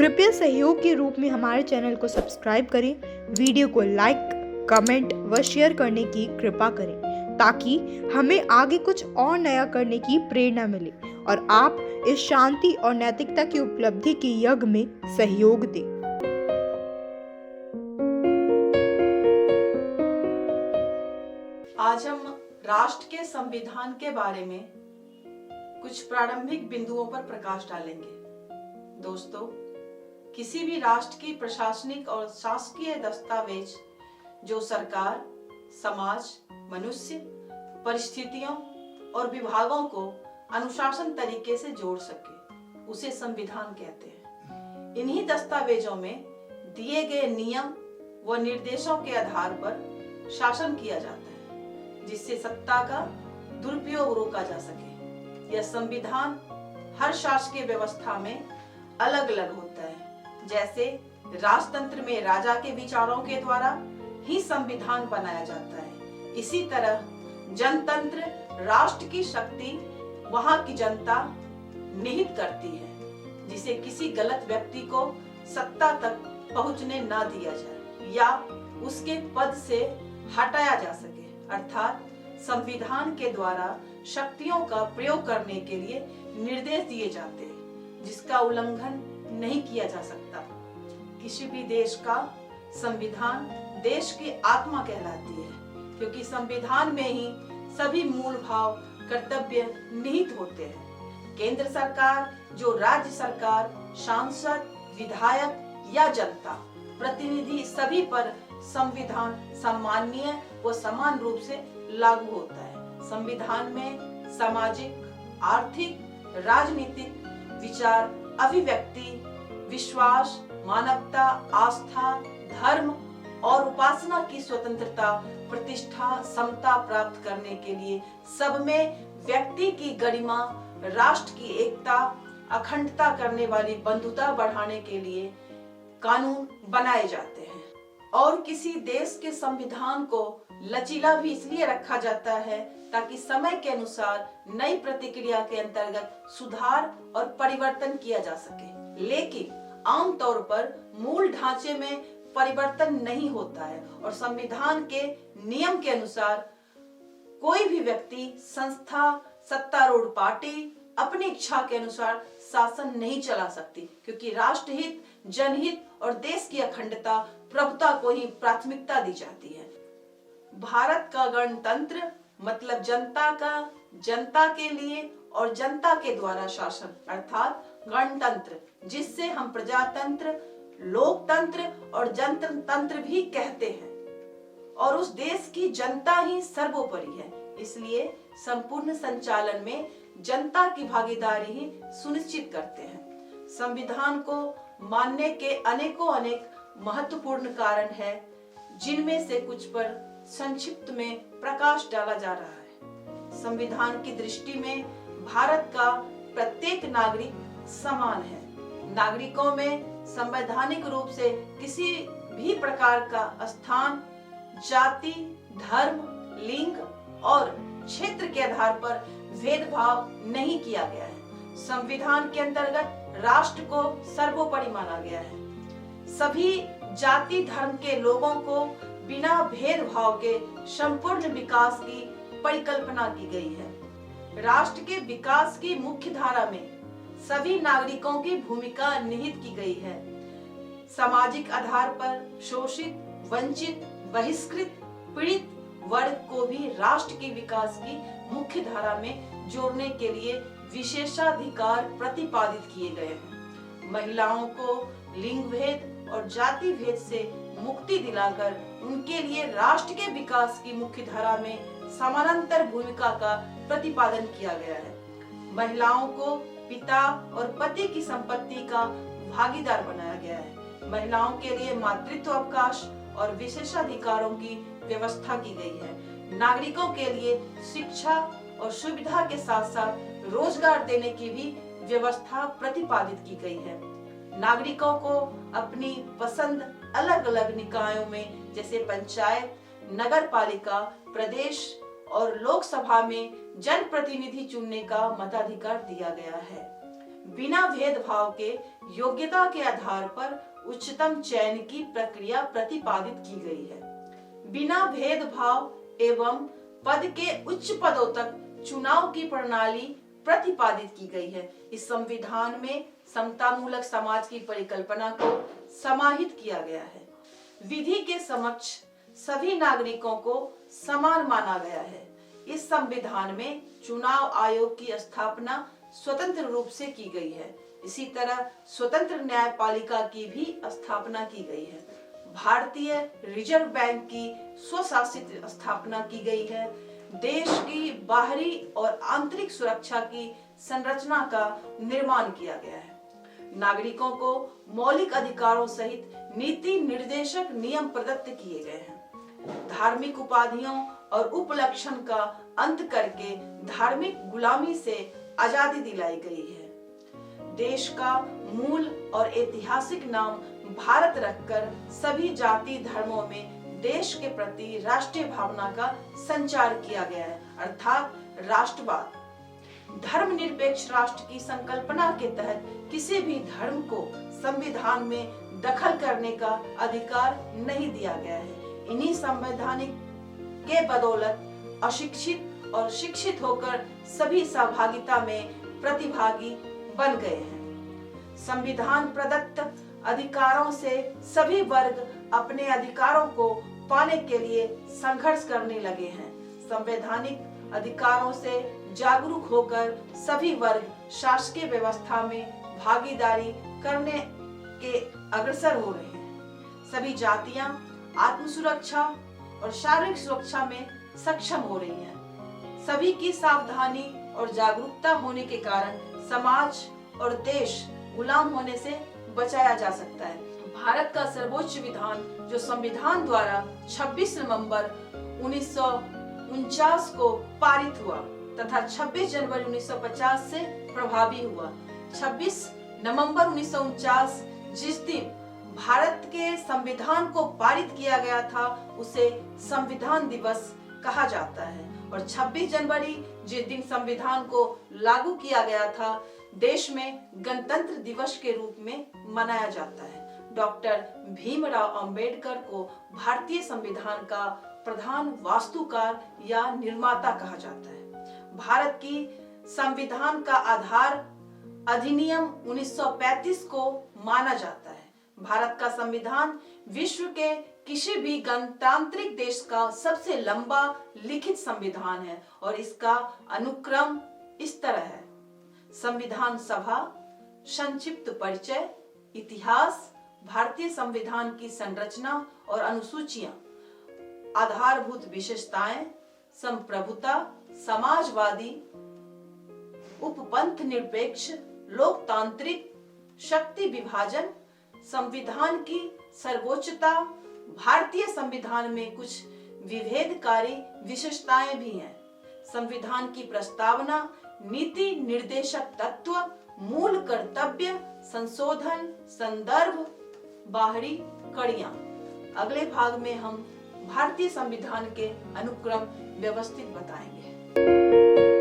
कृपया सहयोग के रूप में हमारे चैनल को सब्सक्राइब करें, वीडियो को लाइक, कमेंट व शेयर करने की कृपा करें ताकि हमें आगे कुछ और नया करने की प्रेरणा मिले और आप इस शांति और नैतिकता की उपलब्धि के यज्ञ में सहयोग दें। आज हम राष्ट्र के संविधान के बारे में कुछ प्रारंभिक बिंदुओं पर प्रकाश डालेंगे। दोस्तों, किसी भी राष्ट्र की प्रशासनिक और शासकीय दस्तावेज जो सरकार, समाज, मनुष्य, परिस्थितियों और विभागों को अनुशासन तरीके से जोड़ सके, उसे संविधान कहते हैं। इन्हीं दस्तावेजों में दिए गए नियम व निर्देशों के आधार पर शासन किया जाता है, जिससे सत्ता का दुरुपयोग रोका जा सके। यह संविधान हर शासकीय व्यवस्था में अलग अलग होता है। जैसे राजतंत्र में राजा के विचारों के द्वारा ही संविधान बनाया जाता है, इसी तरह जनतंत्र राष्ट्र की शक्ति वहां की जनता निहित करती है, जिसे किसी गलत व्यक्ति को सत्ता तक पहुंचने ना दिया जाए या उसके पद से हटाया जा सके। अर्थात संविधान के द्वारा शक्तियों का प्रयोग करने के लिए निर्देश दिए जाते हैं, जिसका उल्लंघन नहीं किया जा सकता। किसी भी देश का संविधान देश की आत्मा कहलाती है, क्योंकि संविधान में ही सभी मूल भाव, कर्तव्य निहित होते हैं। केंद्र सरकार, जो राज्य सरकार, सांसद, विधायक या जनता प्रतिनिधि, सभी पर संविधान सम्माननीय व समान रूप से लागू होता है। संविधान में सामाजिक, आर्थिक, राजनीतिक विचार, अभिव्यक्ति, विश्वास, मानवता, आस्था, धर्म और उपासना की स्वतंत्रता, प्रतिष्ठा, समता प्राप्त करने के लिए सब में व्यक्ति की गरिमा, राष्ट्र की एकता, अखंडता करने वाली बंधुता बढ़ाने के लिए कानून बनाए जाते हैं। और किसी देश के संविधान को लचीला भी इसलिए रखा जाता है ताकि समय के अनुसार नई प्रतिक्रिया के अंतर्गत सुधार और परिवर्तन किया जा सके। लेकिन आमतौर पर मूल ढांचे में परिवर्तन नहीं होता है और संविधान के नियम के अनुसार कोई भी व्यक्ति, संस्था, सत्तारूढ़ पार्टी अपनी इच्छा के अनुसार शासन नहीं चला सकती, क्योंकि राष्ट्रहित, जनहित और देश की अखंडता, प्रभुता को ही प्राथमिकता दी जाती है। भारत का गणतंत्र मतलब जनता का, जनता के लिए और जनता के द्वारा शासन, अर्थात गणतंत्र, जिससे हम प्रजातंत्र, लोकतंत्र और जनतंत्र भी कहते हैं। और उस देश की जनता ही सर्वोपरि है, इसलिए संपूर्ण संचालन में जनता की भागीदारी ही सुनिश्चित करते हैं। संविधान को मानने के अनेक महत्वपूर्ण कारण है, जिनमें से कुछ पर संक्षिप्त में प्रकाश डाला जा रहा है। संविधान की दृष्टि में भारत का प्रत्येक नागरिक समान है। नागरिकों में संवैधानिक रूप से किसी भी प्रकार का स्थान, जाति, धर्म, लिंग और क्षेत्र के आधार पर भेदभाव नहीं किया गया है। संविधान के अंतर्गत राष्ट्र को सर्वोपरि माना गया है। सभी जाति, धर्म के लोगों को बिना भेदभाव के संपूर्ण विकास की परिकल्पना की गई है। राष्ट्र के विकास की मुख्य धारा में सभी नागरिकों की भूमिका निहित की गई है। सामाजिक आधार पर शोषित, वंचित, बहिष्कृत, पीड़ित वर्ग को भी राष्ट्र के विकास की मुख्य धारा में जोड़ने के लिए विशेषाधिकार प्रतिपादित किए गए हैं। महिलाओं को लिंग भेद और जाति भेद से मुक्ति दिलाकर उनके लिए राष्ट्र के विकास की मुख्य धारा में समानांतर भूमिका का प्रतिपादन किया गया है। महिलाओं को पिता और पति की संपत्ति का भागीदार बनाया गया है। महिलाओं के लिए मातृत्व अवकाश और विशेषाधिकारों की व्यवस्था की गई है। नागरिकों के लिए शिक्षा और सुविधा के साथ साथ रोजगार देने की भी व्यवस्था प्रतिपादित की गई है। नागरिकों को अपनी पसंद अलग अलग निकायों में, जैसे पंचायत, नगर पालिका, प्रदेश और लोकसभा में जनप्रतिनिधि चुनने का मताधिकार दिया गया है। बिना भेदभाव के योग्यता के आधार पर उच्चतम चयन की प्रक्रिया प्रतिपादित की गई है। बिना भेदभाव एवं पद के उच्च पदों तक चुनाव की प्रणाली प्रतिपादित की गई है। इस संविधान में समतामूलक समाज की परिकल्पना को समाहित किया गया है। विधि के समक्ष सभी नागरिकों को समान माना गया है। इस संविधान में चुनाव आयोग की स्थापना स्वतंत्र रूप से की गई है। इसी तरह स्वतंत्र न्यायपालिका की भी स्थापना की गई है। भारतीय रिजर्व बैंक की स्वशासित स्थापना की गई है। देश की बाहरी और आंतरिक सुरक्षा की संरचना का निर्माण किया गया है। नागरिकों को मौलिक अधिकारों सहित नीति निर्देशक नियम प्रदत्त किए गए हैं। धार्मिक उपाधियों और उपलक्षण का अंत करके धार्मिक गुलामी से आजादी दिलाई गई है। देश का मूल और ऐतिहासिक नाम भारत रखकर सभी जाति धर्मों में देश के प्रति राष्ट्रीय भावना का संचार किया गया है, अर्थात राष्ट्रवाद। धर्मनिरपेक्ष राष्ट्र की संकल्पना के तहत किसी भी धर्म को संविधान में दखल करने का अधिकार नहीं दिया गया है। इन्हीं संवैधानिक के बदौलत अशिक्षित और शिक्षित होकर सभी सहभागिता में प्रतिभागी बन गए हैं। संविधान प्रदत्त अधिकारों से सभी वर्ग अपने अधिकारों को पाने के लिए संघर्ष करने लगे हैं। संवैधानिक अधिकारों से जागरूक होकर सभी वर्ग शासकीय व्यवस्था में भागीदारी करने के अग्रसर हो रहे हैं। सभी जातियां आत्म सुरक्षा और शारीरिक सुरक्षा में सक्षम हो रही हैं। सभी की सावधानी और जागरूकता होने के कारण समाज और देश गुलाम होने से बचाया जा सकता है। भारत का सर्वोच्च विधान जो संविधान द्वारा 26 नवंबर 1949 को पारित हुआ तथा 26 जनवरी 1950 से प्रभावी हुआ। 26 नवंबर 1949 जिस दिन भारत के संविधान को पारित किया गया था उसे संविधान दिवस कहा जाता है और 26 जनवरी जिस दिन संविधान को लागू किया गया था देश में गणतंत्र दिवस के रूप में मनाया जाता है। डॉक्टर भीमराव अंबेडकर को भारतीय संविधान का प्रधान वास्तुकार या निर्माता कहा जाता है। भारत की संविधान का आधार अधिनियम 1935 को माना जाता है। भारत का संविधान विश्व के किसी भी गणतांत्रिक देश का सबसे लंबा लिखित संविधान है और इसका अनुक्रम इस तरह है: संविधान सभा, संक्षिप्त परिचय, इतिहास, भारतीय संविधान की संरचना और अनुसूचियां, आधारभूत विशेषताएं, संप्रभुता, समाजवादी, उपपंथ निरपेक्ष, लोकतांत्रिक, शक्ति विभाजन, संविधान की सर्वोच्चता। भारतीय संविधान में कुछ विभेदकारी विशेषताएं भी हैं। संविधान की प्रस्तावना, नीति निर्देशक तत्व, मूल कर्तव्य, संशोधन, संदर्भ, बाहरी कड़ियां। अगले भाग में हम भारतीय संविधान के अनुक्रम व्यवस्थित बताएंगे।